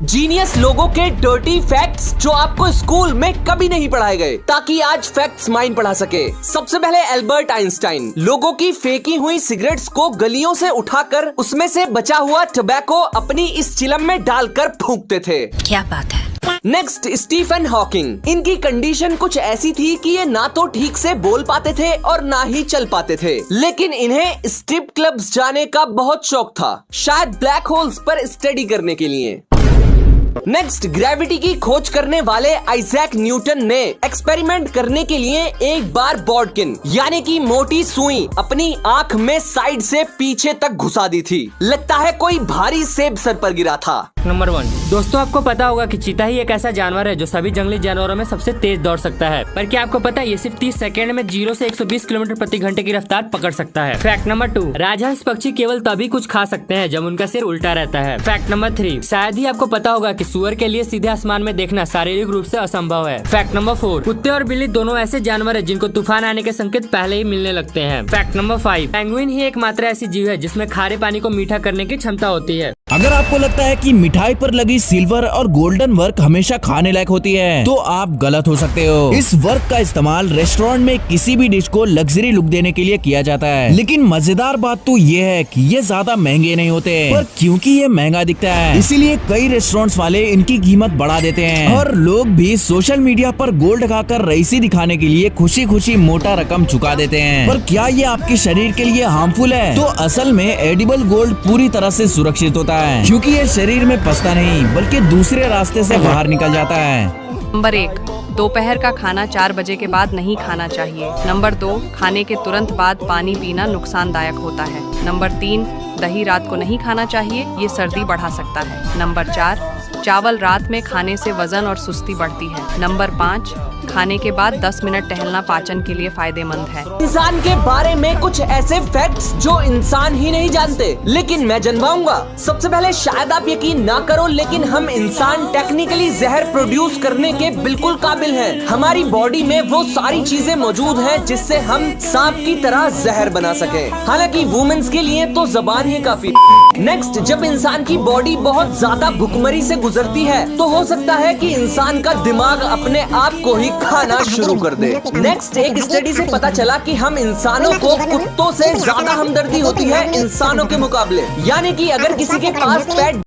Genius लोगों के dirty facts जो आपको स्कूल में कभी नहीं पढ़ाए गए, ताकि आज फैक्ट्स माइंड पढ़ा सके। सबसे पहले एल्बर्ट आइंस्टाइन लोगों की फेंकी हुई सिगरेट्स को गलियों से उठाकर उसमें से बचा हुआ टबैको अपनी इस चिलम में डालकर फूंकते थे। क्या बात है। Next, Stephen Hawking. इनकी कंडीशन कुछ ऐसी थी कि ये ना तो ठीक से बोल पाते थे और ना ही चल पाते थे, लेकिन इन्हें स्ट्रिप क्लब्स जाने का बहुत शौक था, शायद ब्लैक होल्स पर स्टडी करने के लिए। नेक्स्ट, ग्रेविटी की खोज करने वाले आइजैक न्यूटन ने एक्सपेरिमेंट करने के लिए एक बार बॉडकिन यानी कि मोटी सुई अपनी आंख में साइड से पीछे तक घुसा दी थी। लगता है कोई भारी सेब सर पर गिरा था। नंबर 1, दोस्तों आपको पता होगा कि चीता ही एक ऐसा जानवर है जो सभी जंगली जानवरों में सबसे तेज दौड़ सकता है। पर क्या आपको पता है ये सिर्फ 30 सेकंड में 0 से 120 किलोमीटर प्रति घंटे की रफ्तार पकड़ सकता है। फैक्ट नंबर 2, राजहंस पक्षी केवल तभी कुछ खा सकते हैं जब उनका सिर उल्टा रहता है। फैक्ट नंबर 3, शायद ही आपको पता होगा कि सुअर के लिए सीधे आसमान में देखना शारीरिक रूप से असंभव है। फैक्ट नंबर 4, कुत्ते और बिल्ली दोनों ऐसे जानवर है जिनको तूफान आने के संकेत पहले ही मिलने लगते हैं। फैक्ट नंबर 5, पेंगुइन ही एकमात्र ऐसी जीव है जिसमें खारे पानी को मीठा करने की क्षमता होती है। अगर आपको लगता है कि मिठाई पर लगी सिल्वर और गोल्डन वर्क हमेशा खाने लायक होती है, तो आप गलत हो सकते हो। इस वर्क का इस्तेमाल रेस्टोरेंट में किसी भी डिश को लग्जरी लुक देने के लिए किया जाता है, लेकिन मजेदार बात तो ये है कि ये ज्यादा महंगे नहीं होते, पर क्योंकि ये महंगा दिखता है इसीलिए कई रेस्टोरेंट्स वाले इनकी कीमत बढ़ा देते हैं और लोग भी सोशल मीडिया पर गोल्ड खाकर रईसी दिखाने के लिए खुशी खुशी मोटा रकम चुका देते हैं। पर क्या ये आपके शरीर के लिए हार्मफुल है? तो असल में एडिबल गोल्ड पूरी तरह से सुरक्षित होता है, क्योंकि ये शरीर में पसता नहीं बल्कि दूसरे रास्ते से बाहर निकल जाता है। नंबर 1, दोपहर का खाना 4 बजे के बाद नहीं खाना चाहिए। नंबर 2, खाने के तुरंत बाद पानी पीना नुकसानदायक होता है। नंबर 3, दही रात को नहीं खाना चाहिए, ये सर्दी बढ़ा सकता है। नंबर 4, चावल रात में खाने से वजन और सुस्ती बढ़ती है। नंबर 5, खाने के बाद 10 मिनट टहलना पाचन के लिए फायदेमंद है। इंसान के बारे में कुछ ऐसे फैक्ट्स जो इंसान ही नहीं जानते, लेकिन मैं जनवाऊंगा। सबसे पहले शायद आप यकीन ना करो, लेकिन हम इंसान टेक्निकली जहर प्रोड्यूस करने के बिल्कुल काबिल हैं। हमारी बॉडी में वो सारी चीजें मौजूद हैं जिससे हम सांप की तरह जहर बना सके। हालांकि वुमेन्स के लिए तो जबान ही काफी। नेक्स्ट, जब इंसान की बॉडी बहुत ज्यादा भुखमरी से गुजरती है तो हो सकता है कि इंसान का दिमाग अपने आप को ही खाना शुरू कर दे। नेक्स्ट, एक स्टडी से पता चला कि हम इंसानों को कुत्तों से ज्यादा हमदर्दी होती है इंसानों के मुकाबले, यानी कि अगर किसी के पास पेट